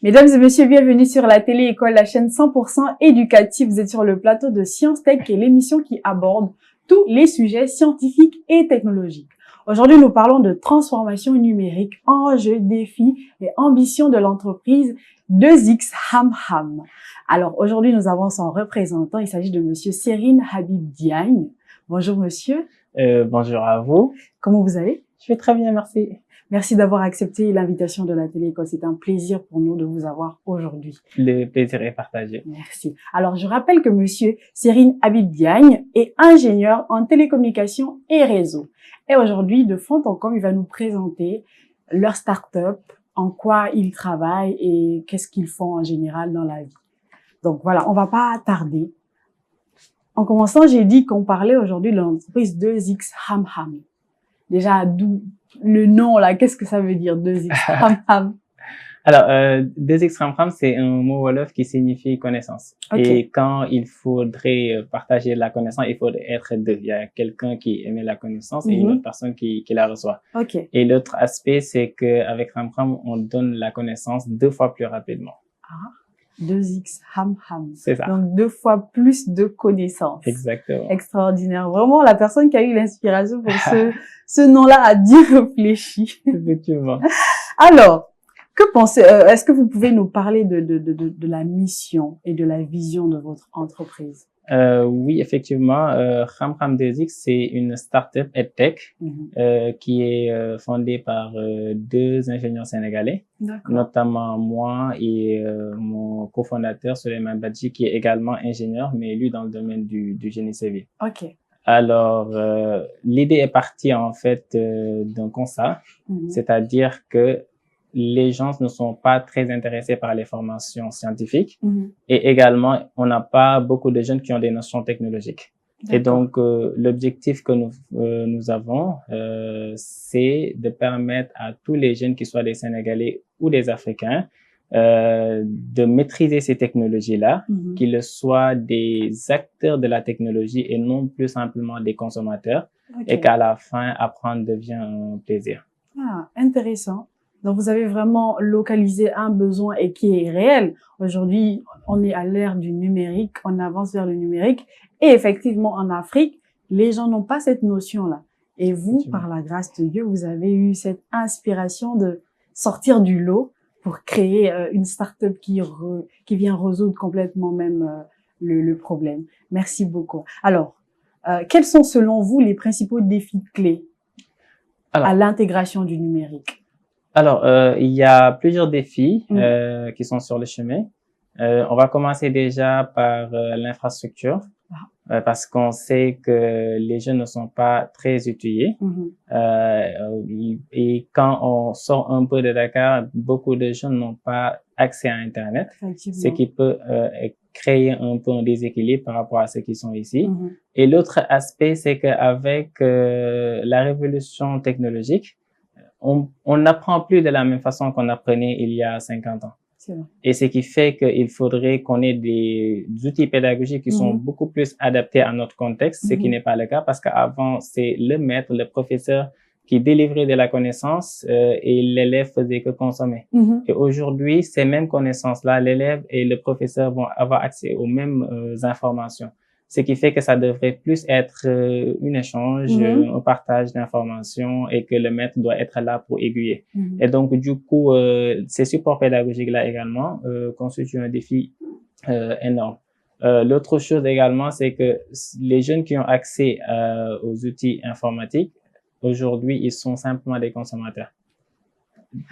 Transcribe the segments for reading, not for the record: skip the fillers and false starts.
Mesdames et messieurs, bienvenue sur la télé-école, la chaîne 100% éducative. Vous êtes sur le plateau de Science Tech, qui est l'émission qui aborde tous les sujets scientifiques et technologiques. Aujourd'hui, nous parlons de transformation numérique, enjeux, défis et ambitions de l'entreprise 2X Ham. Alors, aujourd'hui, nous avons son représentant. Il s'agit de monsieur Serine Habib Diagne. Bonjour, monsieur. Bonjour à vous. Comment vous allez? Je vais très bien, merci. Merci d'avoir accepté l'invitation de la télé-école. C'est un plaisir pour nous de vous avoir aujourd'hui. Le plaisir est partagé. Merci. Alors, je rappelle que monsieur Serine Habib Diagne est ingénieur en télécommunications et réseaux. Et aujourd'hui, de fond en comble, il va nous présenter leur start-up, en quoi ils travaillent et qu'est-ce qu'ils font en général dans la vie. Donc voilà, on va pas tarder. En commençant, j'ai dit qu'on parlait aujourd'hui de l'entreprise 2X Ham. Déjà, d'où le nom là, qu'est-ce que ça veut dire 2X Ham? Alors, 2X Ham, c'est un mot wolof qui signifie connaissance. Okay. Et quand il faudrait partager la connaissance, il faudrait être deux. Il y a quelqu'un qui émet la connaissance et une autre personne qui la reçoit. Okay. Et l'autre aspect, c'est qu'avec Ham, on donne la connaissance 2 fois plus rapidement. Ah, 2X Ham. C'est ça. Donc 2 fois plus de connaissances. Exactement. Extraordinaire. Vraiment, la personne qui a eu l'inspiration pour ce nom-là a bien réfléchi. Effectivement. Alors, que pensez, est-ce que vous pouvez nous parler de la mission et de la vision de votre entreprise? Oui, effectivement, Ham 2X, c'est une startup EdTech qui est fondée par 2 ingénieurs sénégalais, notamment moi et mon cofondateur Souleymane Badji, qui est également ingénieur, mais lui dans le domaine du génie civil. Ok. Alors, l'idée est partie en fait d'un constat, c'est-à-dire que les gens ne sont pas très intéressés par les formations scientifiques et également, on n'a pas beaucoup de jeunes qui ont des notions technologiques. Et donc, l'objectif que nous avons, c'est de permettre à tous les jeunes, qui soient des Sénégalais ou des Africains, de maîtriser ces technologies-là, qu'ils soient des acteurs de la technologie et non plus simplement des consommateurs, et qu'à la fin, apprendre devient un plaisir. Ah, intéressant. Donc, vous avez vraiment localisé un besoin et qui est réel. Aujourd'hui, on est à l'ère du numérique, on avance vers le numérique. Et effectivement, en Afrique, les gens n'ont pas cette notion-là. Et vous, par la grâce de Dieu, vous avez eu cette inspiration de sortir du lot pour créer une start-up qui vient résoudre complètement même le problème. Merci beaucoup. Alors, quels sont selon vous les principaux défis clés à l'intégration du numérique? Alors, il y a plusieurs défis qui sont sur le chemin. On va commencer déjà par l'infrastructure, parce qu'on sait que les jeunes ne sont pas très outillés. Et quand on sort un peu de Dakar, beaucoup de jeunes n'ont pas accès à Internet, ce qui peut créer un peu un déséquilibre par rapport à ceux qui sont ici. Et l'autre aspect, c'est qu'avec la révolution technologique, on n'apprend plus de la même façon qu'on apprenait il y a 50 ans. Et ce qui fait qu'il faudrait qu'on ait des outils pédagogiques qui sont beaucoup plus adaptés à notre contexte, ce qui n'est pas le cas parce qu'avant, c'est le maître, le professeur qui délivrait de la connaissance et l'élève faisait que consommer. Et aujourd'hui, ces mêmes connaissances-là, l'élève et le professeur vont avoir accès aux mêmes informations. Ce qui fait que ça devrait plus être un échange, un partage d'informations et que le maître doit être là pour aiguiller. Et donc, du coup, ces supports pédagogiques-là également constituent un défi énorme. L'autre chose également, c'est que les jeunes qui ont accès aux outils informatiques, aujourd'hui, ils sont simplement des consommateurs.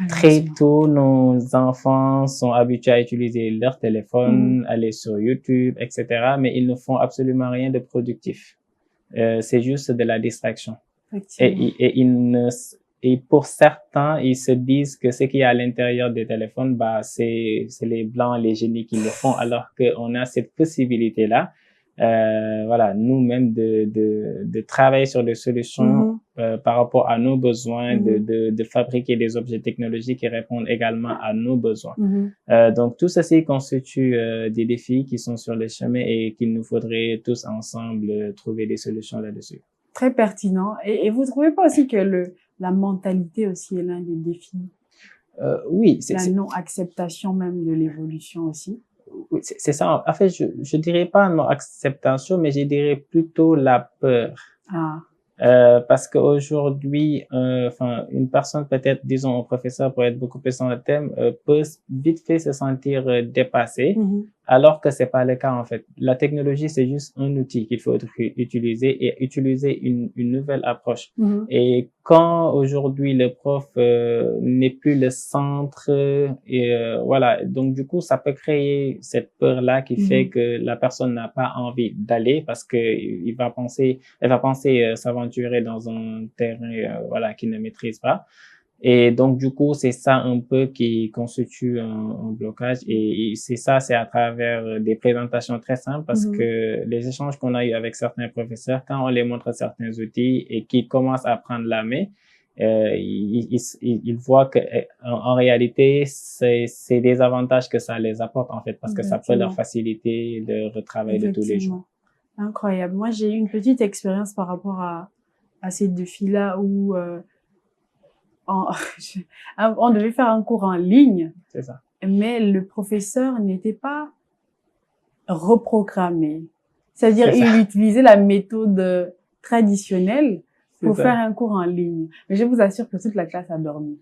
Très tôt, nos enfants sont habitués à utiliser leur téléphone, aller sur YouTube, etc. Mais ils ne font absolument rien de productif. C'est juste de la distraction. Et et pour certains, ils se disent que ce qu'il y a à l'intérieur des téléphones, bah, c'est les blancs, les génies qui le font, alors qu'on a cette possibilité-là. Voilà, nous-mêmes de travailler sur des solutions par rapport à nos besoins, de fabriquer des objets technologiques qui répondent également à nos besoins. Donc tout ceci constitue des défis qui sont sur le chemin et qu'il nous faudrait tous ensemble trouver des solutions là-dessus. Très pertinent. Et vous trouvez pas aussi que la mentalité aussi est l'un des défis? Oui, la non-acceptation même de l'évolution aussi. Oui, c'est ça. En fait, je dirais pas non-acceptation, mais je dirais plutôt la peur. Ah. Parce qu'aujourd'hui, enfin, une personne peut-être, disons, un professeur pour être beaucoup plus dans le thème, peut vite fait se sentir dépassé, alors que c'est pas le cas en fait. La technologie, c'est juste un outil qu'il faut utiliser et utiliser une nouvelle approche. Et quand aujourd'hui le prof n'est plus le centre, et voilà, donc du coup, ça peut créer cette peur-là qui fait que la personne n'a pas envie d'aller parce que elle va penser s'aventurer dans un terrain voilà qu'il ne maîtrise pas. Et donc du coup c'est ça un peu qui constitue un blocage et c'est à travers des présentations très simples parce que les échanges qu'on a eu avec certains professeurs, quand on les montre certains outils et qu'ils commencent à prendre la main, ils voient que en réalité c'est des avantages que ça les apporte en fait parce que ça peut leur faciliter le travail de tous les jours. Incroyable. Moi, j'ai eu une petite expérience par rapport à ces défis-là où on devait faire un cours en ligne. C'est ça. Mais le professeur n'était pas reprogrammé. C'est-à-dire, il utilisait la méthode traditionnelle pour faire un cours en ligne. Mais je vous assure que toute la classe a dormi.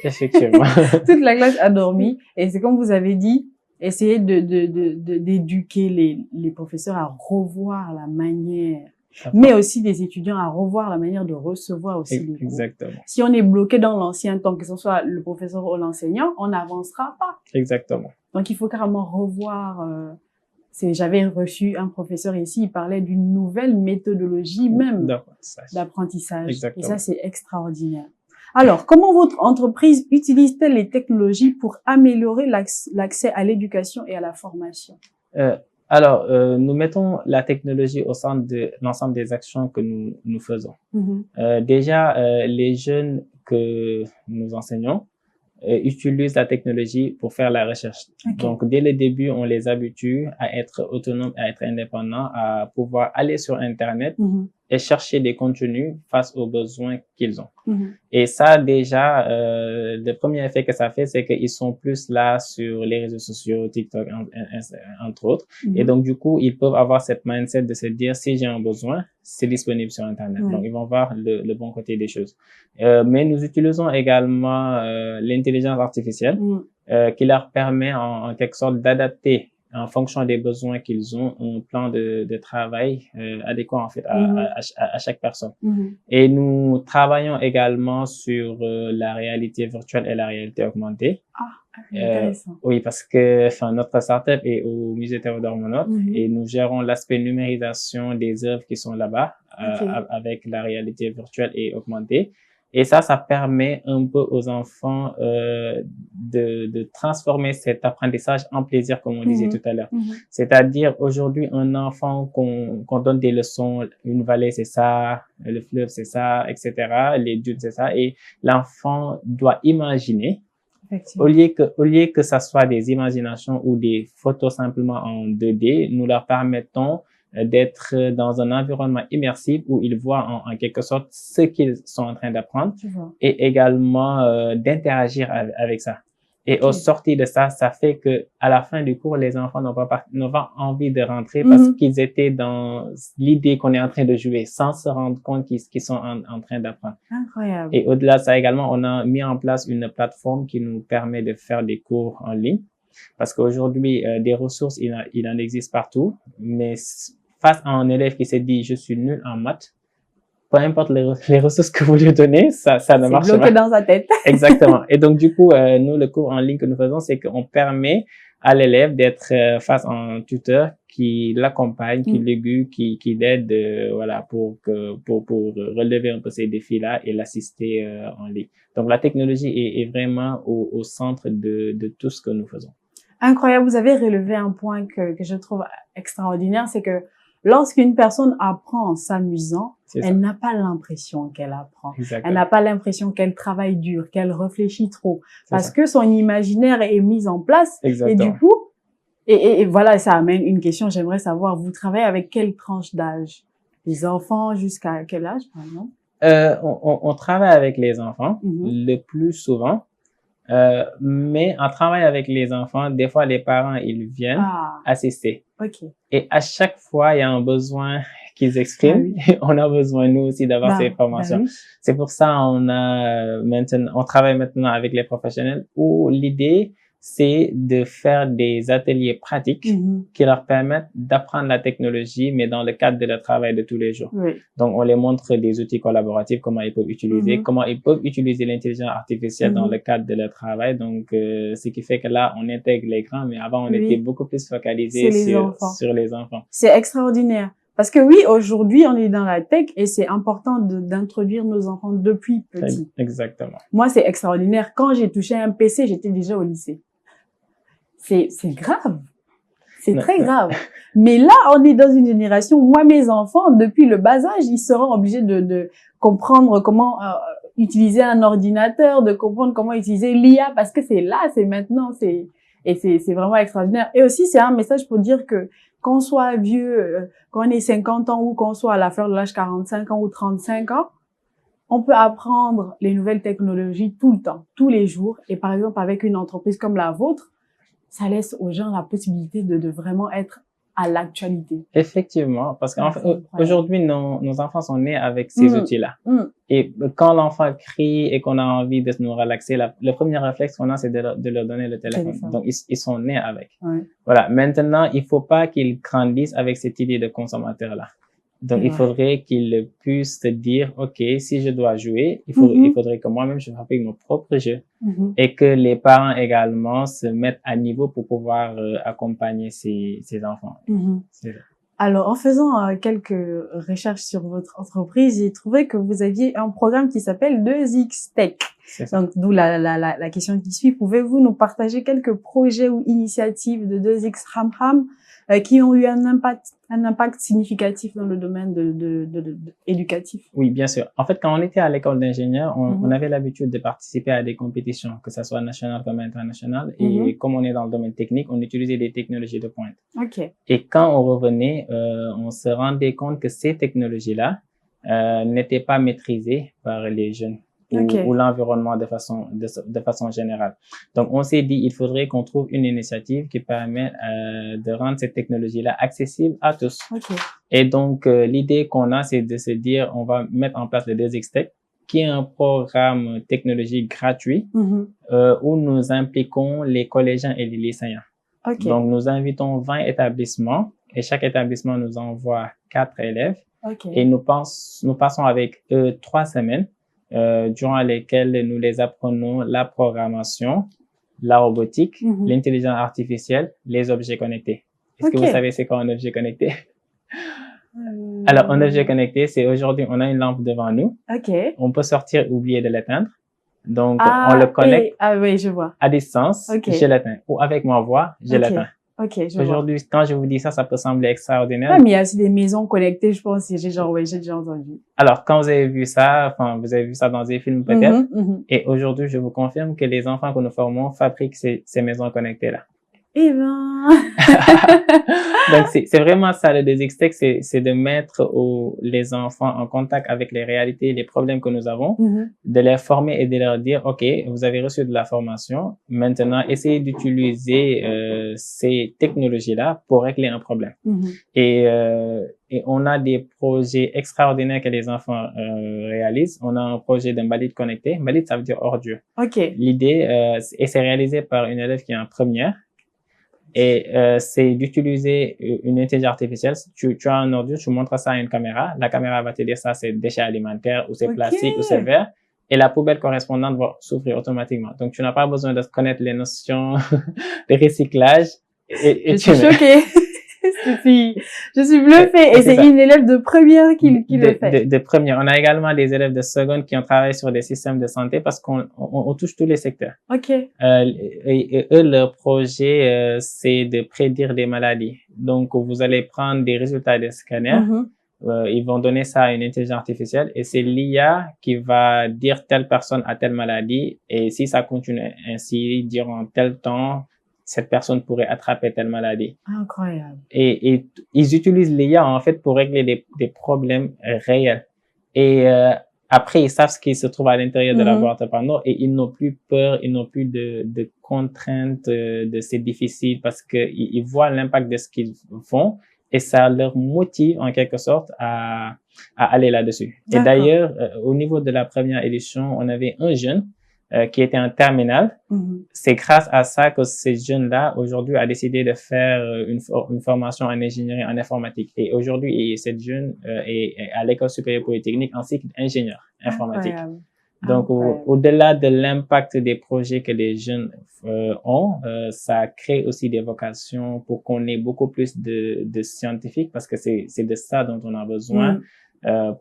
Effectivement. Toute la classe a dormi. Et c'est comme vous avez dit, essayer d'éduquer les professeurs à revoir la manière, mais aussi des étudiants à revoir la manière de recevoir aussi les cours. Exactement. Si on est bloqué dans l'ancien temps, que ce soit le professeur ou l'enseignant, on n'avancera pas. Exactement. Donc, il faut carrément revoir. J'avais reçu un professeur ici, il parlait d'une nouvelle méthodologie même d'apprentissage. Et ça, c'est extraordinaire. Alors, comment votre entreprise utilise-t-elle les technologies pour améliorer l'accès à l'éducation et à la formation? Alors, nous mettons la technologie au centre de l'ensemble des actions que nous faisons. Déjà, les jeunes que nous enseignons utilisent la technologie pour faire la recherche. Donc, dès le début, on les habitue à être autonomes, à être indépendants, à pouvoir aller sur Internet et chercher des contenus face aux besoins qu'ils ont. Et ça, déjà, le premier effet que ça fait, c'est qu'ils sont plus là sur les réseaux sociaux, TikTok, entre autres. Et donc, du coup, ils peuvent avoir cette mindset de se dire, si j'ai un besoin, c'est disponible sur Internet. Donc, ils vont voir le bon côté des choses. Mais nous utilisons également l'intelligence artificielle qui leur permet en quelque sorte d'adapter en fonction des besoins qu'ils ont, un plan de travail adéquat en fait à chaque personne. Et nous travaillons également sur la réalité virtuelle et la réalité augmentée. Intéressant. Oui, parce que notre startup est au musée Théodore Monod et nous gérons l'aspect numérisation des œuvres qui sont là-bas avec la réalité virtuelle et augmentée. Et ça permet un peu aux enfants de transformer cet apprentissage en plaisir, comme on disait tout à l'heure. C'est-à-dire, aujourd'hui, un enfant qu'on donne des leçons, une vallée, c'est ça, le fleuve, c'est ça, etc., les dunes, c'est ça, et l'enfant doit imaginer. Au lieu que ça soit des imaginations ou des photos simplement en 2D, nous leur permettons d'être dans un environnement immersif où ils voient en quelque sorte ce qu'ils sont en train d'apprendre et également d'interagir avec ça. Et au sortir de ça, ça fait que à la fin du cours, les enfants n'ont pas envie de rentrer parce qu'ils étaient dans l'idée qu'on est en train de jouer sans se rendre compte qu'ils sont en train d'apprendre. Incroyable. Et au-delà de ça également, on a mis en place une plateforme qui nous permet de faire des cours en ligne parce qu'aujourd'hui, des ressources, il en existe partout, mais face à un élève qui s'est dit, je suis nul en maths, peu importe les ressources que vous lui donnez, ça ne marche pas. C'est bloqué dans sa tête. Exactement. Et donc, du coup, nous, le cours en ligne que nous faisons, c'est qu'on permet à l'élève d'être face à un tuteur qui l'accompagne, qui l'aiguille, qui l'aide, voilà, pour relever un peu ces défis-là et l'assister en ligne. Donc, la technologie est vraiment au centre de tout ce que nous faisons. Incroyable. Vous avez relevé un point que je trouve extraordinaire, c'est que lorsqu'une personne apprend en s'amusant, elle n'a pas l'impression qu'elle apprend. Exactement. Elle n'a pas l'impression qu'elle travaille dur, qu'elle réfléchit trop. Parce que son imaginaire est mis en place. Exactement. Et du coup, et voilà, ça amène une question. J'aimerais savoir, vous travaillez avec quelle tranche d'âge? Les enfants jusqu'à quel âge, par exemple? On travaille avec les enfants le plus souvent. Mais en travaillant avec les enfants, des fois, les parents, ils viennent assister. Okay. Et à chaque fois, il y a un besoin qu'ils expriment. On a besoin, nous aussi, d'avoir ces formations. C'est pour ça, on travaille maintenant avec les professionnels où l'idée, c'est de faire des ateliers pratiques qui leur permettent d'apprendre la technologie, mais dans le cadre de leur travail de tous les jours. Donc, on les montre des outils collaboratifs, comment ils peuvent utiliser, comment ils peuvent utiliser l'intelligence artificielle dans le cadre de leur travail. Donc, ce qui fait que là, on intègre les grands, mais avant, on était beaucoup plus focalisé sur les enfants. C'est extraordinaire. Parce que oui, aujourd'hui, on est dans la tech et c'est important d'introduire nos enfants depuis petits. Exactement. Moi, c'est extraordinaire. Quand j'ai touché un PC, j'étais déjà au lycée. C'est grave. C'est très grave. Mais là, on est dans une génération, moi, mes enfants, depuis le bas âge, ils seront obligés de comprendre comment utiliser un ordinateur, de comprendre comment utiliser l'IA, parce que c'est là, c'est maintenant, c'est vraiment extraordinaire. Et aussi, c'est un message pour dire que qu'on soit vieux, qu'on ait 50 ans ou qu'on soit à la fleur de l'âge 45 ans ou 35 ans, on peut apprendre les nouvelles technologies tout le temps, tous les jours. Et par exemple, avec une entreprise comme la vôtre, ça laisse aux gens la possibilité de vraiment être à l'actualité. Effectivement, parce qu'en fait, aujourd'hui, nos enfants sont nés avec ces outils-là. Et quand l'enfant crie et qu'on a envie de nous relaxer, le premier réflexe qu'on a, c'est de leur donner le téléphone. Donc, ils sont nés avec. Voilà. Maintenant, il faut pas qu'ils grandissent avec cette idée de consommateur-là. Donc, il faudrait qu'ils puissent se dire, OK, si je dois jouer, il faudrait que moi-même, je fabrique mon propre jeu. Et que les parents également se mettent à niveau pour pouvoir accompagner ces enfants. Alors, en faisant quelques recherches sur votre entreprise, j'ai trouvé que vous aviez un programme qui s'appelle 2X Tech. Donc, d'où la question qui suit. Pouvez-vous nous partager quelques projets ou initiatives de 2X Ramham qui ont eu un impact significatif dans le domaine éducatif? Oui, bien sûr. En fait, quand on était à l'école d'ingénieur, on avait l'habitude de participer à des compétitions, que ça soit nationales comme internationales. Et comme on est dans le domaine technique, on utilisait des technologies de pointe. Et quand on revenait, on se rendait compte que ces technologies-là n'étaient pas maîtrisées par les jeunes. Ou l'environnement de façon générale. Donc, on s'est dit, il faudrait qu'on trouve une initiative qui permet de rendre cette technologie-là accessible à tous. Et donc, l'idée qu'on a, c'est de se dire, on va mettre en place le 2X Tech, qui est un programme technologique gratuit où nous impliquons les collégiens et les lycéens. Donc, nous invitons 20 établissements et chaque établissement nous envoie 4 élèves et nous passons avec eux 3 semaines durant lesquelles nous les apprenons la programmation, la robotique, l'intelligence artificielle, les objets connectés. Est-ce que vous savez c'est quoi un objet connecté? Alors, un objet connecté, c'est aujourd'hui, on a une lampe devant nous. On peut sortir, oublier de l'éteindre. Donc, on le connecte je vois. à distance, je l'éteins. Ou avec ma voix, je l'éteins. Aujourd'hui, quand je vous dis ça, ça peut sembler extraordinaire. Mais il y a aussi des maisons connectées, je pense, j'ai déjà entendu. Alors, quand vous avez vu ça, vous avez vu ça dans des films peut-être, et aujourd'hui, je vous confirme que les enfants que nous formons fabriquent ces maisons connectées-là. Eh ben. Donc, c'est vraiment ça, le 2X Tech, c'est de mettre les enfants en contact avec les réalités, les problèmes que nous avons, de les former et de leur dire, OK, vous avez reçu de la formation, maintenant, essayez d'utiliser ces technologies-là pour régler un problème. Et on a des projets extraordinaires que les enfants réalisent. On a un projet d'un Mbalit connecté. Mbalit, ça veut dire ordure. L'idée, et c'est réalisé par une élève qui est en première. Et c'est d'utiliser une intelligence artificielle. Tu as un ordure, tu montres ça à une caméra. La caméra va te dire ça, c'est déchets alimentaires ou c'est plastique ou c'est verre. Et la poubelle correspondante va s'ouvrir automatiquement. Donc, tu n'as pas besoin de connaître les notions de recyclage. Je suis choquée. Je suis bluffée. Et c'est une élève de première qui le fait. De première. On a également des élèves de seconde qui ont travaillé sur des systèmes de santé parce qu'on touche tous les secteurs. OK. Et eux, leur projet, c'est de prédire des maladies. Donc, vous allez prendre des résultats des scanners. Ils vont donner ça à une intelligence artificielle et c'est l'IA qui va dire telle personne a telle maladie et si ça continue ainsi, durant tel temps, cette personne pourrait attraper telle maladie. Incroyable. Et ils utilisent l'IA en fait pour régler des problèmes réels. Et après, ils savent ce qui se trouve à l'intérieur de la boîte à panneaux et ils n'ont plus peur, ils n'ont plus de contraintes, de c'est difficile parce que ils voient l'impact de ce qu'ils font et ça leur motive en quelque sorte à aller là-dessus. Et d'ailleurs, au niveau de la première édition, on avait un jeune qui était en terminale. C'est grâce à ça que ce jeune-là, aujourd'hui, a décidé de faire une formation en ingénierie en informatique. Et aujourd'hui, cette jeune est à l'école supérieure polytechnique en cycle d'ingénieur informatique. Incroyable. Donc, au-delà de l'impact des projets que les jeunes ont, ça crée aussi des vocations pour qu'on ait beaucoup plus de scientifiques parce que c'est de ça dont on a besoin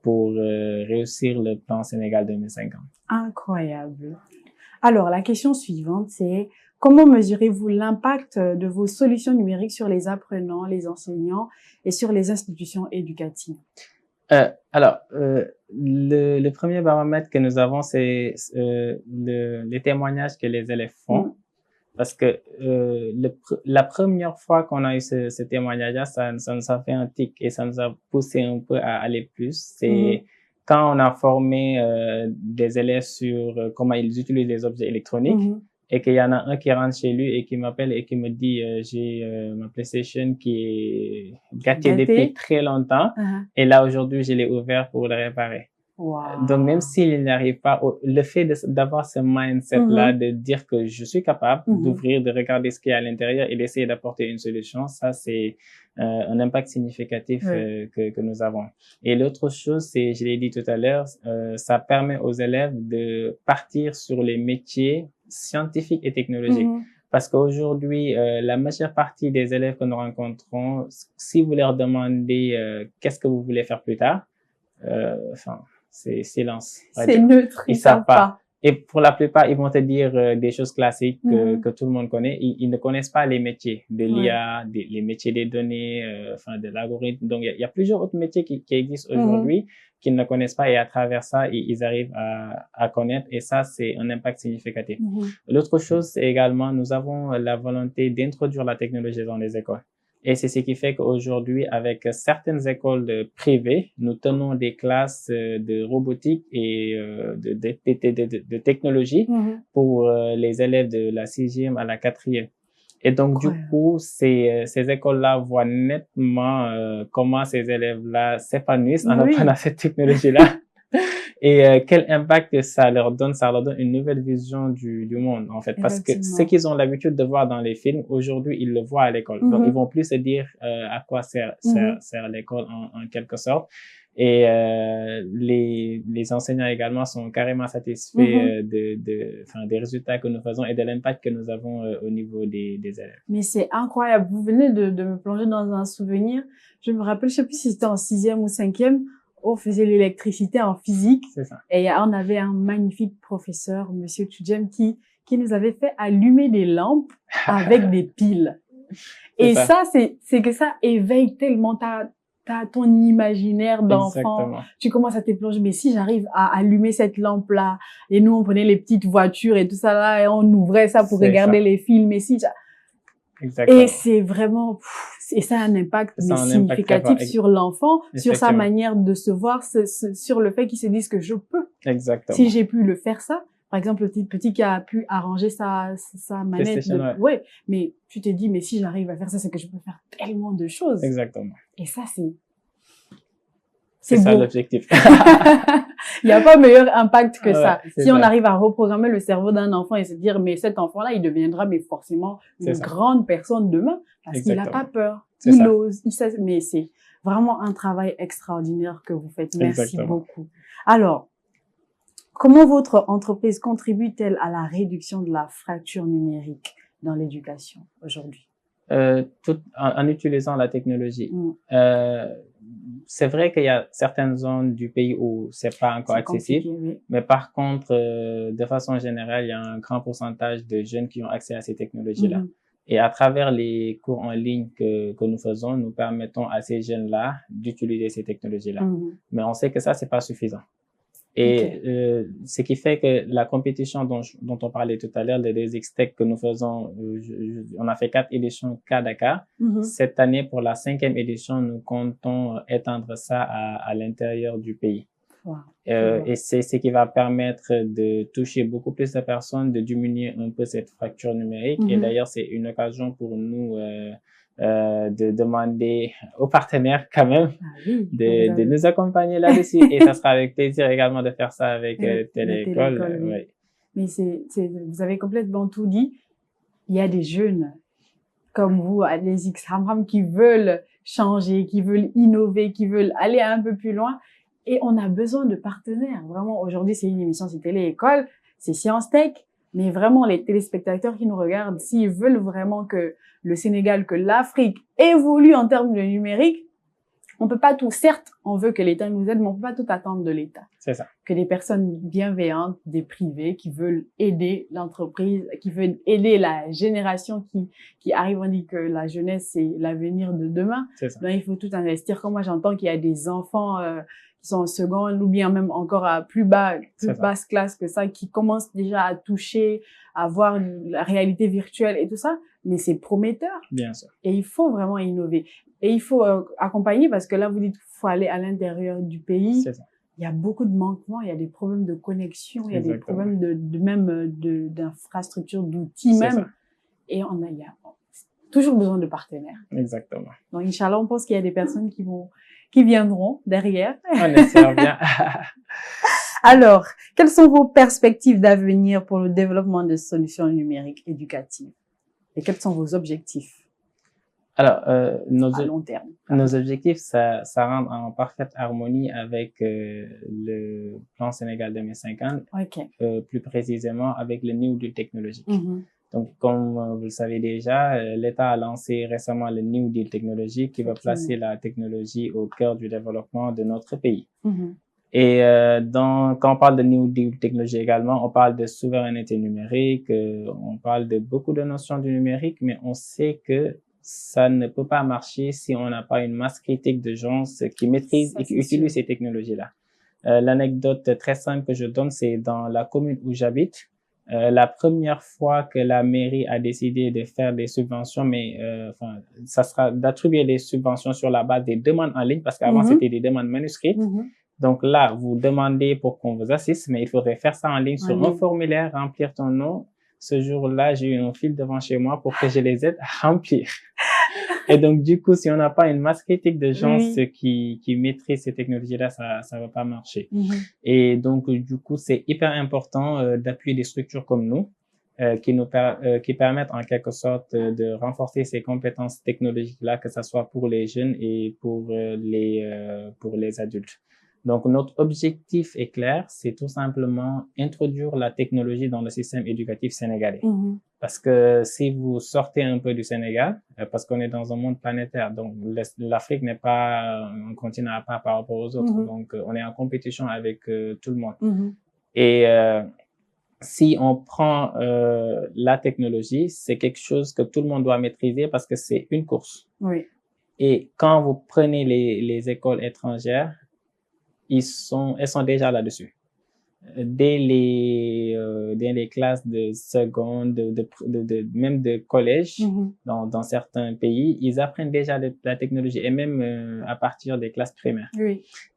pour réussir le plan Sénégal 2050. Incroyable. Alors, la question suivante, c'est comment mesurez-vous l'impact de vos solutions numériques sur les apprenants, les enseignants et sur les institutions éducatives? Le premier baromètre que nous avons, c'est les témoignages que les élèves font. Parce que la première fois qu'on a eu ce témoignage-là, ça nous a fait un tic et ça nous a poussé un peu à aller plus. C'est quand on a formé des élèves sur comment ils utilisent les objets électroniques et qu'il y en a un qui rentre chez lui et qui m'appelle et qui me dit j'ai ma PlayStation qui est gâtée depuis très longtemps et là aujourd'hui je l'ai ouvert pour le réparer. Wow. Donc même s'il n'arrive pas, le fait d'avoir ce mindset-là, de dire que je suis capable d'ouvrir, de regarder ce qu'il y a à l'intérieur et d'essayer d'apporter une solution, ça c'est un impact significatif que nous avons. Et l'autre chose, c'est, je l'ai dit tout à l'heure, ça permet aux élèves de partir sur les métiers scientifiques et technologiques. Parce qu'aujourd'hui, la majeure partie des élèves que nous rencontrons, si vous leur demandez qu'est-ce que vous voulez faire plus tard, c'est silence. C'est neutre, ils savent pas. Et pour la plupart, ils vont te dire des choses classiques que tout le monde connaît. Ils ne connaissent pas les métiers de l'IA, les métiers des données, de l'algorithme. Donc, il y a plusieurs autres métiers qui existent aujourd'hui qu'ils ne connaissent pas et à travers ça, ils arrivent à connaître et ça, c'est un impact significatif. L'autre chose, c'est également, nous avons la volonté d'introduire la technologie dans les écoles. Et c'est ce qui fait qu'aujourd'hui, avec certaines écoles privées, nous tenons des classes de robotique et de technologie pour les élèves de la 6e à la 4e. Et donc, du coup, ces écoles-là voient nettement comment ces élèves-là s'épanouissent en apprenant cette technologie-là. Et quel impact ça leur donne une nouvelle vision du monde, en fait. Parce que ce qu'ils ont l'habitude de voir dans les films, aujourd'hui, ils le voient à l'école. Donc, ils vont plus se dire à quoi sert l'école en quelque sorte. Et les enseignants également sont carrément satisfaits des résultats que nous faisons et de l'impact que nous avons au niveau des élèves. Mais c'est incroyable. Vous venez de me plonger dans un souvenir. Je me rappelle, je sais plus si c'était en 6e ou 5e, on faisait l'électricité en physique. C'est ça. Et on avait un magnifique professeur, Monsieur Tudjem, qui nous avait fait allumer des lampes avec des piles. Et ça, c'est que ça éveille tellement ton imaginaire d'enfant. Exactement. Tu commences à te plonger, mais si j'arrive à allumer cette lampe-là, et nous, on prenait les petites voitures et tout ça là, et on ouvrait ça pour regarder les films, et si, exactement. Et c'est vraiment, et ça a un impact significatif sur l'enfant, sur sa manière de se voir, sur le fait qu'il se dise que je peux. Exactement. Si j'ai pu le faire ça, par exemple, le petit qui a pu arranger sa manette. Ouais. Mais tu te dis, mais si j'arrive à faire ça, c'est que je peux faire tellement de choses. Exactement. Et ça, c'est ça l'objectif. Il n'y a pas meilleur impact que ça. Si on arrive à reprogrammer le cerveau d'un enfant et se dire, mais cet enfant-là, il deviendra forcément une grande personne demain parce qu'il n'a pas peur. Il ose, il sait, mais c'est vraiment un travail extraordinaire que vous faites. Merci beaucoup. Alors, comment votre entreprise contribue-t-elle à la réduction de la fracture numérique dans l'éducation aujourd'hui? En utilisant la technologie. C'est vrai qu'il y a certaines zones du pays où c'est pas encore accessible, mais par contre, de façon générale, il y a un grand pourcentage de jeunes qui ont accès à ces technologies-là. Et à travers les cours en ligne que nous faisons, nous permettons à ces jeunes-là d'utiliser ces technologies-là. Mais on sait que ça, c'est pas suffisant. Et ce qui fait que la compétition dont on parlait tout à l'heure, le DXTech que nous faisons, on a fait 4 éditions cas Dakar. Cette année, pour la 5e édition, nous comptons étendre ça à l'intérieur du pays. Et c'est ce qui va permettre de toucher beaucoup plus de personnes, de diminuer un peu cette fracture numérique. Et d'ailleurs, c'est une occasion pour nous de demander aux partenaires quand même de nous accompagner là-dessus. Et ça sera avec plaisir également de faire ça avec Téléécole. Oui. Mais vous avez complètement tout dit. Il y a des jeunes comme vous, des X-Hamham qui veulent changer, qui veulent innover, qui veulent aller un peu plus loin. Et on a besoin de partenaires. Vraiment, aujourd'hui, c'est une émission, c'est Téléécole, c'est Science Tech. Mais vraiment, les téléspectateurs qui nous regardent, s'ils veulent vraiment que le Sénégal, que l'Afrique évolue en termes de numérique, on peut pas tout, certes, on veut que l'État nous aide, mais on peut pas tout attendre de l'État. C'est ça. Que des personnes bienveillantes, des privés qui veulent aider l'entreprise, qui veulent aider la génération qui arrive. On dit que la jeunesse, c'est l'avenir de demain. C'est ça. Donc, il faut tout investir. Comme moi, j'entends qu'il y a des enfants, qui sont en seconde ou bien même encore à plus basse classe que ça, qui commencent déjà à toucher, à voir la réalité virtuelle et tout ça. Mais c'est prometteur. Bien sûr. Et il faut vraiment innover. Et il faut accompagner parce que là, vous dites qu'il faut aller à l'intérieur du pays. C'est ça. Il y a beaucoup de manquements, il y a des problèmes de connexion, il y a des problèmes d'infrastructures, d'outils même. Ça. Et il y a toujours besoin de partenaires. Exactement. Donc, Inch'Allah, on pense qu'il y a des personnes qui viendront derrière. On espère bien. Alors, quelles sont vos perspectives d'avenir pour le développement de solutions numériques éducatives? Et quels sont vos objectifs? Alors, à long terme. Nos objectifs, ça rentre en parfaite harmonie avec le plan Sénégal 2050, plus précisément avec le New Deal technologique. Donc, comme vous le savez déjà, l'État a lancé récemment le New Deal technologique qui va placer la technologie au cœur du développement de notre pays. Et quand on parle de New Deal technologie également, on parle de souveraineté numérique, on parle de beaucoup de notions du numérique, mais on sait que ça ne peut pas marcher si on n'a pas une masse critique de gens qui maîtrisent et qui utilisent ces technologies-là. L'anecdote très simple que je donne, c'est dans la commune où j'habite. La première fois que la mairie a décidé de faire des subventions, mais ça sera d'attribuer des subventions sur la base des demandes en ligne, parce qu'avant c'était des demandes manuscrites. Donc là, vous demandez pour qu'on vous assiste, mais il faudrait faire ça en ligne sur un formulaire, remplir ton nom. Ce jour-là, j'ai eu un fil devant chez moi pour que je les aide à remplir. Et donc, du coup, si on n'a pas une masse critique de gens qui maîtrisent ces technologies-là, ça va pas marcher. Et donc, du coup, c'est hyper important d'appuyer des structures comme nous, qui permettent en quelque sorte de renforcer ces compétences technologiques-là, que ça soit pour les jeunes et pour les adultes. Donc, notre objectif est clair, c'est tout simplement introduire la technologie dans le système éducatif sénégalais. Parce que si vous sortez un peu du Sénégal, parce qu'on est dans un monde planétaire, donc l'Afrique n'est pas un continent à part par rapport aux autres, donc on est en compétition avec tout le monde. Et si on prend la technologie, c'est quelque chose que tout le monde doit maîtriser parce que c'est une course. Et quand vous prenez les écoles étrangères, elles sont déjà là-dessus. Dès les classes de seconde, même de collège, dans certains pays, ils apprennent déjà la technologie et même à partir des classes primaires.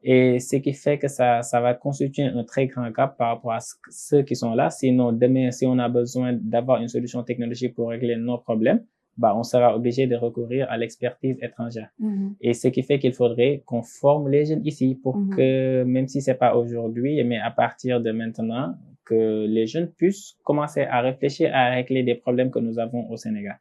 Et ce qui fait que ça va constituer un très grand gap par rapport à ceux qui sont là. Sinon, demain, si on a besoin d'avoir une solution technologique pour régler nos problèmes, on sera obligé de recourir à l'expertise étrangère. Et ce qui fait qu'il faudrait qu'on forme les jeunes ici pour que, même si c'est pas aujourd'hui, mais à partir de maintenant, que les jeunes puissent commencer à réfléchir à régler des problèmes que nous avons au Sénégal.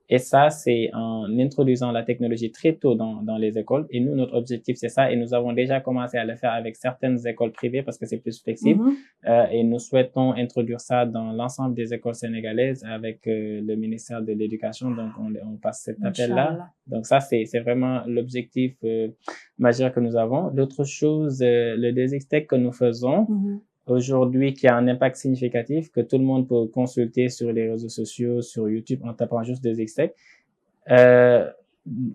Et ça, c'est en introduisant la technologie très tôt dans les écoles. Et nous, notre objectif, c'est ça. Et nous avons déjà commencé à le faire avec certaines écoles privées parce que c'est plus flexible. Et nous souhaitons introduire ça dans l'ensemble des écoles sénégalaises avec le ministère de l'Éducation. Donc, on passe cet appel-là. Donc, ça, c'est vraiment l'objectif majeur que nous avons. L'autre chose, le DESIX-Tech que nous faisons, aujourd'hui, qui a un impact significatif, que tout le monde peut consulter sur les réseaux sociaux, sur YouTube, en tapant juste DESIX-Tech.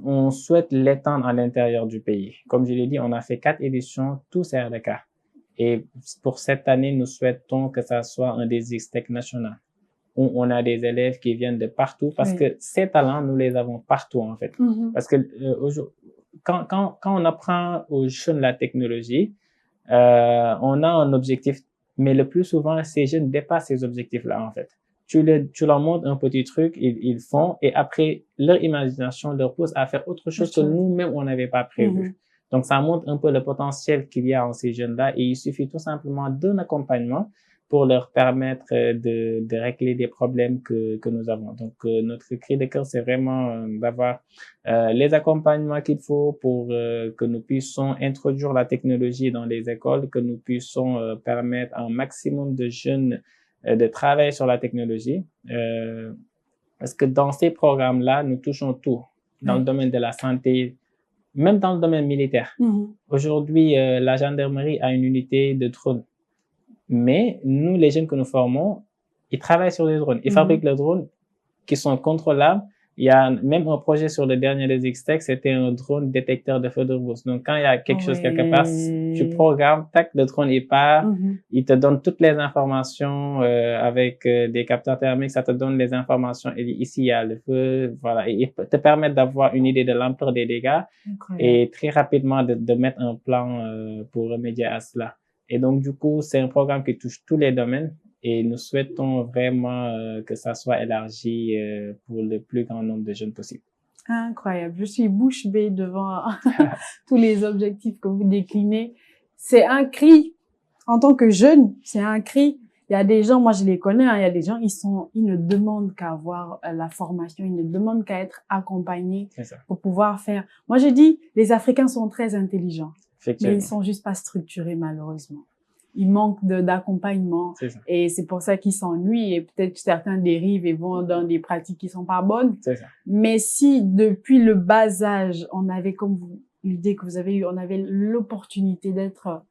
On souhaite l'étendre à l'intérieur du pays. Comme je l'ai dit, on a fait 4 éditions, tous RDK. Et pour cette année, nous souhaitons que ça soit un DESIX-Tech national, où on a des élèves qui viennent de partout, parce que ces talents, nous les avons partout, en fait. Parce que quand on apprend aux jeunes la technologie, on a un objectif, mais le plus souvent, ces jeunes dépassent ces objectifs-là, en fait. Tu leur montres un petit truc, ils font, et après, leur imagination leur pousse à faire autre chose que nous-mêmes, on n'avait pas prévu. Donc, ça montre un peu le potentiel qu'il y a en ces jeunes-là, et il suffit tout simplement d'un accompagnement pour leur permettre de régler des problèmes que nous avons. Donc, notre cri de cœur, c'est vraiment d'avoir les accompagnements qu'il faut pour que nous puissions introduire la technologie dans les écoles, que nous puissions permettre à un maximum de jeunes de travailler sur la technologie. Parce que dans ces programmes-là, nous touchons tout. Dans le domaine de la santé, même dans le domaine militaire. Aujourd'hui, la gendarmerie a une unité de drones. Mais nous, les jeunes que nous formons, ils travaillent sur des drones. Ils fabriquent les drones qui sont contrôlables. Il y a même un projet sur le dernier DESIX-Tech, c'était un drone détecteur de feux de brousse. Donc, quand il y a quelque chose quelque part, tu programmes, tac, le drone il part, il te donne toutes les informations avec des capteurs thermiques, ça te donne les informations. Et ici, il y a le feu, voilà. Et il te permet d'avoir une idée de l'ampleur des dégâts et très rapidement de mettre un plan pour remédier à cela. Et donc, du coup, c'est un programme qui touche tous les domaines et nous souhaitons vraiment que ça soit élargi pour le plus grand nombre de jeunes possible. Incroyable. Je suis bouche bée devant tous les objectifs que vous déclinez. C'est un cri. En tant que jeune, c'est un cri. Il y a des gens, moi je les connais, hein, il y a des gens, ils ne demandent qu'à avoir la formation, ils ne demandent qu'à être accompagnés pour pouvoir faire. Moi je dis, les Africains sont très intelligents. Mais ils sont juste pas structurés, malheureusement. Ils manquent d'accompagnement. Et c'est pour ça qu'ils s'ennuient et peut-être certains dérivent et vont dans des pratiques qui sont pas bonnes. Mais si, depuis le bas âge, on avait, comme l'idée que vous avez eue, on avait l'opportunité d'être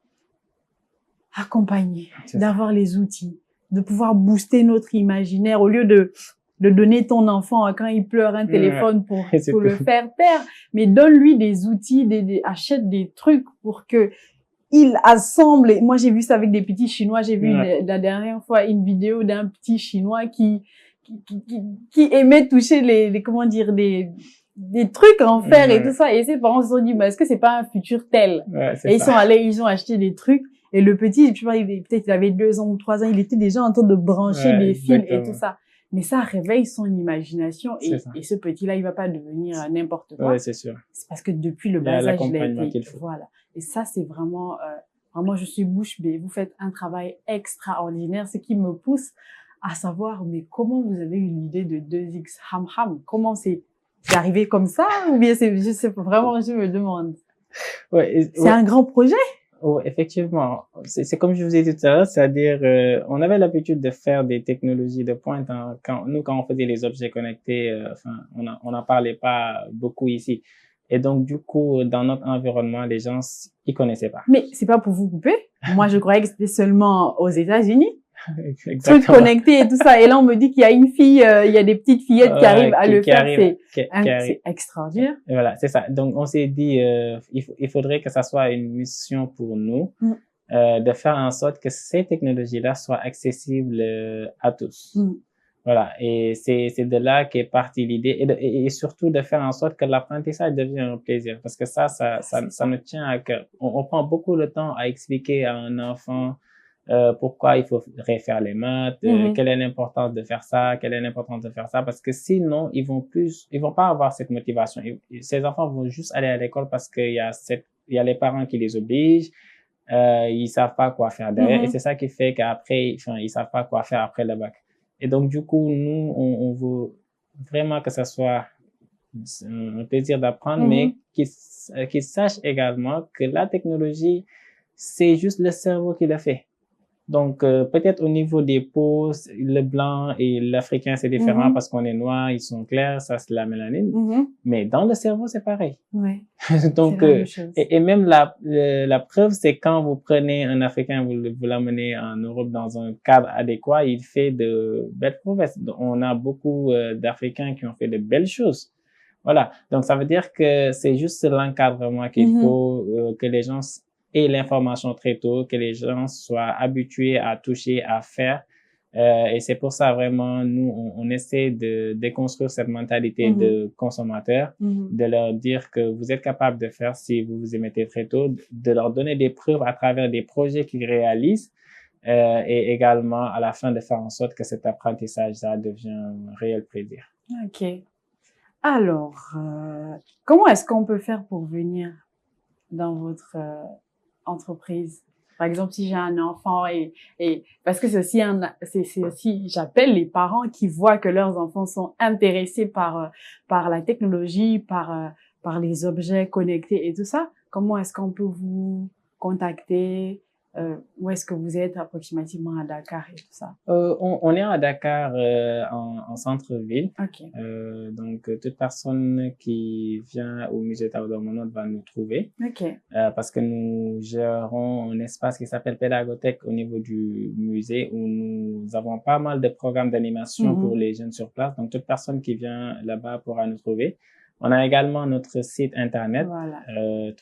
accompagné, d'avoir les outils, de pouvoir booster notre imaginaire au lieu de donner ton enfant quand il pleure un téléphone pour le faire taire, mais donne-lui des outils, achète des trucs pour que il assemble. Moi, j'ai vu ça avec des petits Chinois. J'ai vu la dernière fois une vidéo d'un petit Chinois qui aimait toucher comment dire, des trucs en fer et tout ça. Et ses parents se sont dit, est-ce que c'est pas un futur tel? Et ils sont allés, ils ont acheté des trucs. Et le petit, tu vois, peut-être il avait 2 ans ou 3 ans, il était déjà en train de brancher des fils et tout ça. Mais ça réveille son imagination et ce petit-là, il va pas devenir n'importe quoi. C'est sûr. C'est parce que depuis le bas âge, il a été, voilà. Et ça, c'est vraiment, vraiment, je suis bouche bée. Vous faites un travail extraordinaire, ce qui me pousse à savoir, mais comment vous avez eu l'idée de 2X Ham Ham? Comment c'est arrivé comme ça? Ou bien je sais pas, vraiment, je me demande. C'est un grand projet? Oh, effectivement, c'est comme je vous ai dit tout à l'heure, c'est-à-dire on avait l'habitude de faire des technologies de pointe quand on faisait les objets connectés, on n'en parlait pas beaucoup ici. Et donc du coup, dans notre environnement, les gens ils connaissaient pas. Mais c'est pas pour vous couper. Moi, je croyais que c'était seulement aux États-Unis. Trucs connectés et tout ça. Et là, on me dit qu'il y a une fille, il y a des petites fillettes qui arrivent à le faire. C'est extraordinaire. Et voilà, c'est ça. Donc, on s'est dit, il faudrait que ça soit une mission pour nous, de faire en sorte que ces technologies-là soient accessibles à tous. Voilà. Et c'est de là qu'est partie l'idée et surtout de faire en sorte que l'apprentissage devienne un plaisir. Parce que ça nous tient à cœur. On prend beaucoup de temps à expliquer à un enfant pourquoi il faut refaire les maths, quelle est l'importance de faire ça, quelle est l'importance de faire ça, parce que sinon, ils vont pas avoir cette motivation. Ces enfants vont juste aller à l'école parce qu'il y a les parents qui les obligent, ils savent pas quoi faire derrière, et c'est ça qui fait qu'après, ils savent pas quoi faire après le bac. Et donc, du coup, nous, on veut vraiment que ça soit un plaisir d'apprendre, mais qu'ils sachent également que la technologie, c'est juste le cerveau qui le fait. Donc, peut-être au niveau des peaux, le blanc et l'africain, c'est différent parce qu'on est noir, ils sont clairs, ça c'est la mélanine. Mais dans le cerveau, c'est pareil. Ouais. Donc, et même la preuve, c'est quand vous prenez un Africain, vous l'amenez en Europe dans un cadre adéquat, il fait de belles prouesses. On a beaucoup d'Africains qui ont fait de belles choses. Voilà. Donc, ça veut dire que c'est juste l'encadrement qu'il faut, que les gens aient l'information très tôt, que les gens soient habitués à toucher, à faire. Et c'est pour ça vraiment, nous, on essaie de déconstruire cette mentalité de consommateur, de leur dire que vous êtes capable de faire si vous vous y mettez très tôt, de leur donner des preuves à travers des projets qu'ils réalisent, et également à la fin de faire en sorte que cet apprentissage-là devient un réel plaisir. Ok. Alors, comment est-ce qu'on peut faire pour venir dans votre entreprise? Par exemple, si j'ai un enfant et parce que c'est aussi, j'appelle les parents qui voient que leurs enfants sont intéressés par la technologie, par les objets connectés et tout ça. Comment est-ce qu'on peut vous contacter? Où est-ce que vous êtes approximativement à Dakar et tout ça? On est à Dakar en centre-ville. Okay. Donc toute personne qui vient au musée Théodore Monod va nous trouver. Okay. Parce que nous gérons un espace qui s'appelle Pédagothèque au niveau du musée où nous avons pas mal de programmes d'animation pour les jeunes sur place. Donc toute personne qui vient là-bas pourra nous trouver. On a également notre site internet, voilà.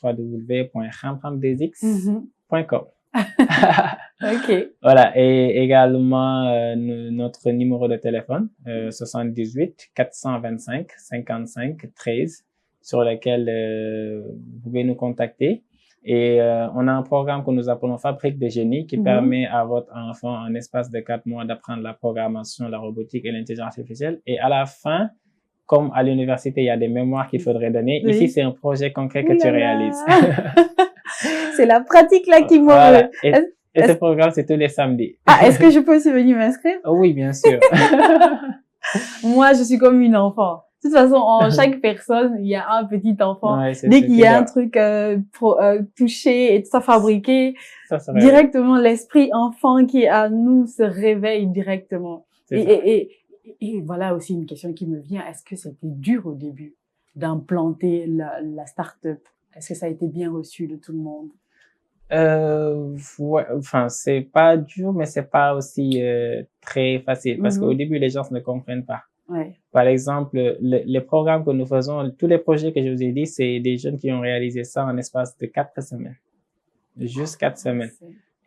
www.khamkhamdesix.com. Ok. Voilà, et également notre numéro de téléphone 78 425 55 13 sur lequel vous pouvez nous contacter. Et on a un programme que nous appelons Fabrique de génie qui permet à votre enfant en espace de 4 mois d'apprendre la programmation, la robotique et l'intelligence artificielle. Et à la fin, comme à l'université, il y a des mémoires qu'il faudrait donner. Ici, c'est un projet concret que tu réalises. C'est la pratique là qui m'en voilà. Et ce programme, c'est tous les samedis. Ah, est-ce que je peux aussi venir m'inscrire? Oui, bien sûr. Moi, je suis comme une enfant. De toute façon, en chaque personne, il y a un petit enfant. Ouais, dès qu'il y a un truc touché et tout ça fabriqué, directement l'esprit enfant qui est à nous se réveille directement. Et voilà aussi une question qui me vient. Est-ce que c'était dur au début d'implanter la start-up? Est-ce que ça a été bien reçu de tout le monde? Ouais, enfin, c'est pas dur, mais c'est pas aussi très facile parce qu'au début, les gens ne comprennent pas. Ouais. Par exemple, les programmes que nous faisons, tous les projets que je vous ai dit, c'est des jeunes qui ont réalisé ça en espace de 4 semaines. Juste 4 semaines.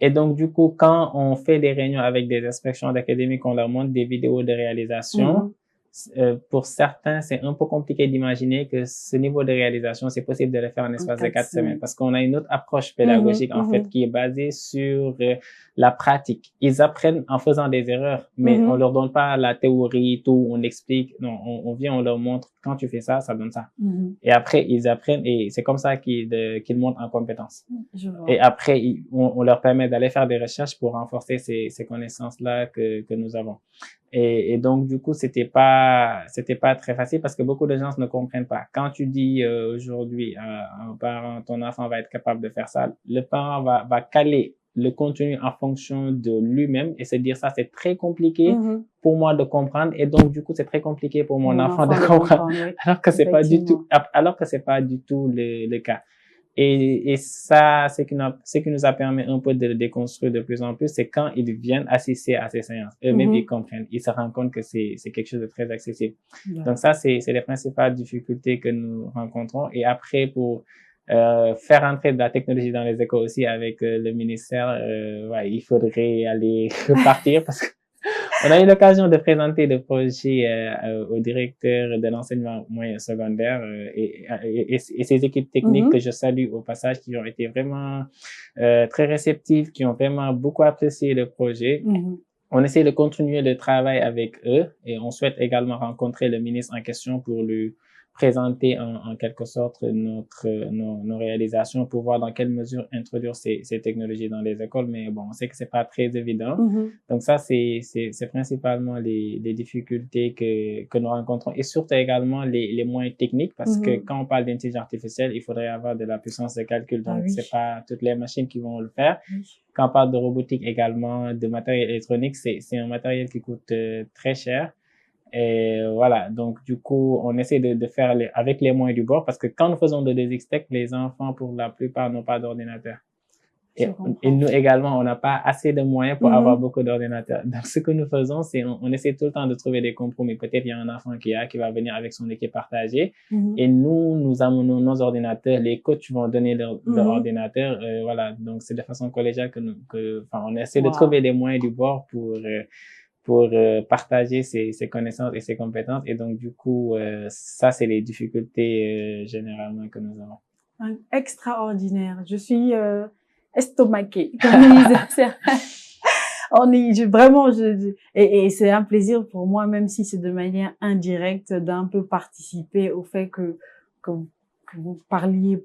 Et donc, du coup, quand on fait des réunions avec des inspections d'académiques, on leur montre des vidéos de réalisation. Pour certains, c'est un peu compliqué d'imaginer que ce niveau de réalisation, c'est possible de le faire en espace de 4 semaines parce qu'on a une autre approche pédagogique, en fait, qui est basée sur la pratique. Ils apprennent en faisant des erreurs, mais on leur donne pas la théorie, tout, on explique. Non, on vient, on leur montre, quand tu fais ça, ça donne ça. Et après, ils apprennent et c'est comme ça qu'ils montent en compétences. Et après, on leur permet d'aller faire des recherches pour renforcer ces connaissances-là que nous avons. Et donc, du coup, c'était pas très facile parce que beaucoup de gens ne comprennent pas. Quand tu dis aujourd'hui à un parent, ton enfant va être capable de faire ça, le parent va caler le contenu en fonction de lui-même et se dire ça, c'est très compliqué pour moi de comprendre et donc, du coup, c'est très compliqué pour mon enfant de comprendre. Oui. Alors que c'est pas du tout le cas. Et ça, ce qui nous a permis un peu de le déconstruire de plus en plus, c'est quand ils viennent assister à ces séances. Eux-mêmes, ils comprennent. Ils se rendent compte que c'est quelque chose de très accessible. Donc ça, c'est les principales difficultés que nous rencontrons. Et après, pour faire entrer de la technologie dans les écoles aussi avec le ministère, il faudrait aller repartir parce que on a eu l'occasion de présenter le projet au directeur de l'enseignement moyen secondaire et ses équipes techniques que je salue au passage, qui ont été vraiment très réceptives, qui ont vraiment beaucoup apprécié le projet. On essaie de continuer le travail avec eux et on souhaite également rencontrer le ministre en question pour lui présenter en quelque sorte nos réalisations pour voir dans quelle mesure introduire ces technologies dans les écoles. Mais bon, on sait que c'est pas très évident. Donc ça, c'est principalement les difficultés que nous rencontrons et surtout également les moyens techniques parce que quand on parle d'intelligence artificielle, il faudrait avoir de la puissance de calcul. Donc, c'est pas toutes les machines qui vont le faire. Quand on parle de robotique également, de matériel électronique, c'est un matériel qui coûte très cher. Et voilà, donc du coup, on essaie de faire avec les moyens du bord parce que quand nous faisons de DXTech, les enfants, pour la plupart, n'ont pas d'ordinateur. Et nous également, on n'a pas assez de moyens pour avoir beaucoup d'ordinateurs. Donc, ce que nous faisons, c'est on essaie tout le temps de trouver des compromis. Peut-être il y a un enfant qui va venir avec son équipe partagée et nous amenons nos ordinateurs. Les coachs vont donner leur ordinateur. Voilà, donc c'est de façon collégiale on essaie de trouver des moyens du bord pour partager ses connaissances et ses compétences. Et donc, du coup, ça, c'est les difficultés généralement que nous avons. Extraordinaire. Je suis estomaquée, comme ils disent. Et c'est un plaisir pour moi, même si c'est de manière indirecte, d'un peu participer au fait que vous parliez,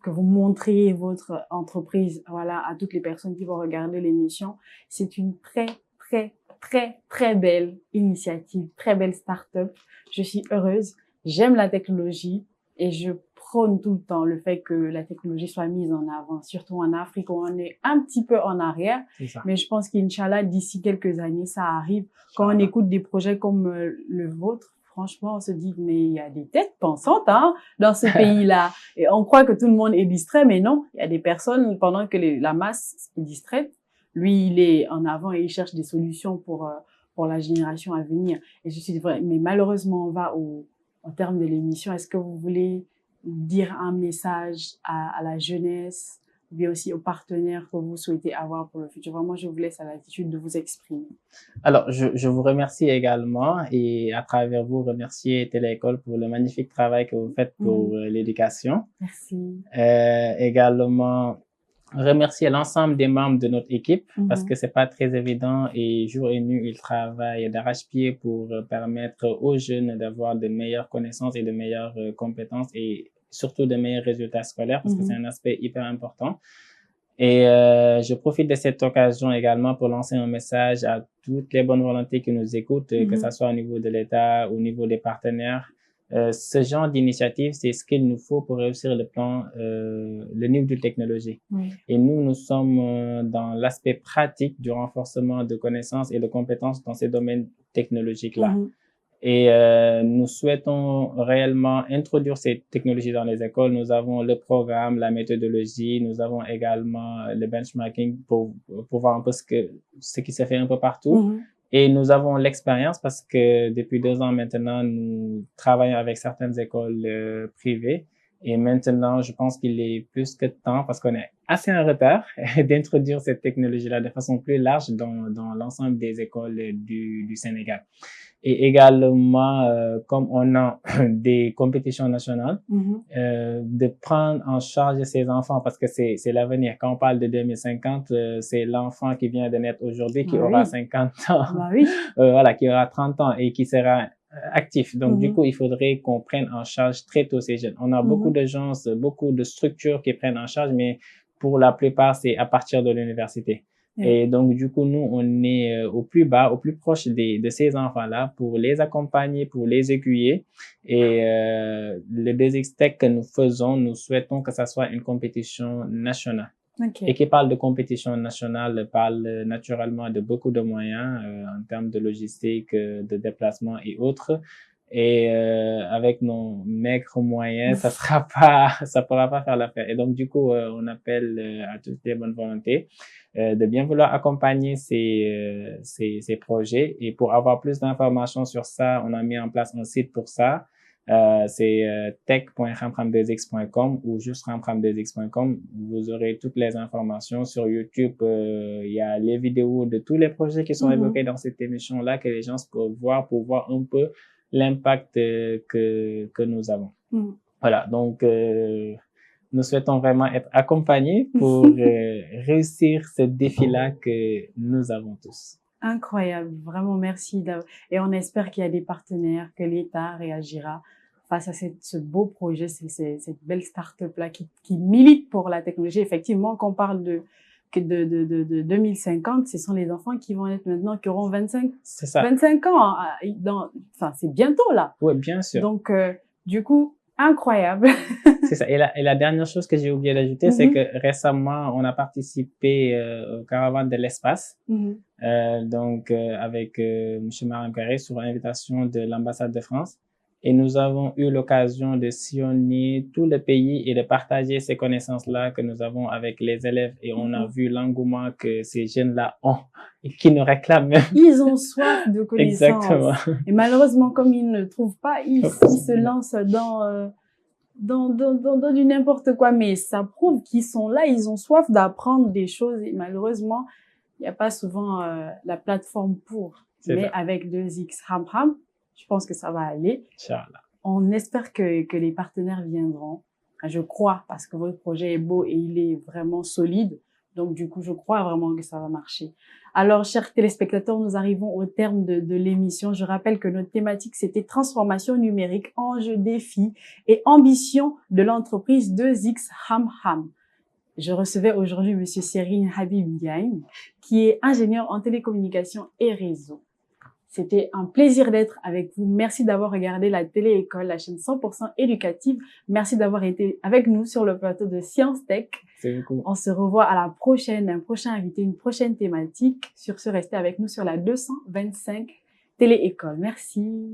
que vous montriez votre entreprise, voilà, à toutes les personnes qui vont regarder l'émission. C'est une très, très, très, très belle initiative, très belle start-up. Je suis heureuse. J'aime la technologie et je prône tout le temps le fait que la technologie soit mise en avant, surtout en Afrique où on est un petit peu en arrière. Mais je pense qu'Inch'Allah, d'ici quelques années, ça arrive. Quand on écoute des projets comme le vôtre, franchement, on se dit, mais il y a des têtes pensantes, dans ce pays-là. Et on croit que tout le monde est distrait, mais non. Il y a des personnes, pendant que la masse est distraite, lui, il est en avant et il cherche des solutions pour la génération à venir. Et je suis vrai, mais malheureusement, on va en termes de l'émission. Est-ce que vous voulez dire un message à la jeunesse, mais aussi aux partenaires que vous souhaitez avoir pour le futur? Vraiment, je vous laisse à l'attitude de vous exprimer. Alors, je vous remercie également et à travers vous, remercier Téléécole pour le magnifique travail que vous faites pour l'éducation. Merci. Également, remercier l'ensemble des membres de notre équipe parce que c'est pas très évident et jour et nuit, ils travaillent d'arrache-pied pour permettre aux jeunes d'avoir de meilleures connaissances et de meilleures compétences et surtout de meilleurs résultats scolaires parce que c'est un aspect hyper important. Et je profite de cette occasion également pour lancer un message à toutes les bonnes volontés qui nous écoutent, que ça soit au niveau de l'État, au niveau des partenaires. Ce genre d'initiative, c'est ce qu'il nous faut pour réussir le niveau de technologie. Et nous sommes dans l'aspect pratique du renforcement de connaissances et de compétences dans ces domaines technologiques-là. Et nous souhaitons réellement introduire ces technologies dans les écoles. Nous avons le programme, la méthodologie, nous avons également le benchmarking pour voir un peu ce qui se fait un peu partout. Et nous avons l'expérience parce que depuis 2 ans maintenant, nous travaillons avec certaines écoles privées. Et maintenant, je pense qu'il est plus que temps, parce qu'on est assez en retard, d'introduire cette technologie-là de façon plus large dans l'ensemble des écoles du Sénégal. Et également, comme on a des compétitions nationales, de prendre en charge ces enfants parce que c'est l'avenir. Quand on parle de 2050, c'est l'enfant qui vient de naître aujourd'hui qui aura 50 ans, voilà, qui aura 30 ans et qui sera actif. Donc, du coup, il faudrait qu'on prenne en charge très tôt ces jeunes. On a beaucoup de gens, beaucoup de structures qui prennent en charge, mais pour la plupart, c'est à partir de l'université. Et donc, du coup, nous, on est au plus bas, au plus proche de ces enfants-là pour les accompagner, pour les aiguiller. Et le DXTech que nous faisons, nous souhaitons que ça soit une compétition nationale. Et qui parle de compétition nationale parle naturellement de beaucoup de moyens en termes de logistique, de déplacement et autres. Et avec nos maigres moyens, ça pourra pas faire l'affaire. Et donc du coup, on appelle à toutes les bonnes volontés de bien vouloir accompagner ces projets. Et pour avoir plus d'informations sur ça, on a mis en place un site pour ça. C'est tech.ramram2x.com ou juste ramram2x.com. Vous aurez toutes les informations sur YouTube. Il y a les vidéos de tous les projets qui sont évoqués dans cette émission-là que les gens peuvent voir pour voir un peu l'impact que nous avons. Voilà, donc nous souhaitons vraiment être accompagnés pour réussir ce défi-là que nous avons tous. Incroyable, vraiment merci. Et on espère qu'il y a des partenaires, que l'État réagira face à ce beau projet, cette belle start-up-là qui milite pour la technologie. Effectivement, quand on parle de 2050, ce sont les enfants qui vont être maintenant, qui auront 25 ans. Enfin, c'est bientôt là. Oui, bien sûr. Donc, du coup, incroyable. C'est ça. Et la dernière chose que j'ai oublié d'ajouter, c'est que récemment, on a participé au Caravane de l'espace. Avec M. Maram Carré sur invitation de l'ambassade de France. Et nous avons eu l'occasion de sillonner tout le pays et de partager ces connaissances-là que nous avons avec les élèves. Et on a vu l'engouement que ces jeunes-là ont et qui nous réclament même. Ils ont soif de connaissances. Exactement. Et malheureusement, comme ils ne trouvent pas, ils se lancent dans du n'importe quoi. Mais ça prouve qu'ils sont là, ils ont soif d'apprendre des choses. Et malheureusement, il n'y a pas souvent la plateforme pour. Mais avec 2X Ham, je pense que ça va aller. Inch'Allah. On espère que les partenaires viendront. Je crois, parce que votre projet est beau et il est vraiment solide. Donc, du coup, je crois vraiment que ça va marcher. Alors, chers téléspectateurs, nous arrivons au terme de l'émission. Je rappelle que notre thématique, c'était transformation numérique, enjeux, défis et ambition de l'entreprise 2X Ham. Je recevais aujourd'hui Monsieur Serine Habib Diagne, qui est ingénieur en télécommunications et réseau. C'était un plaisir d'être avec vous. Merci d'avoir regardé la Télé-École, la chaîne 100% éducative. Merci d'avoir été avec nous sur le plateau de Science Tech. C'est beaucoup. On se revoit à la prochaine, un prochain invité, une prochaine thématique. Sur ce, restez avec nous sur la 225 Télé-École. Merci.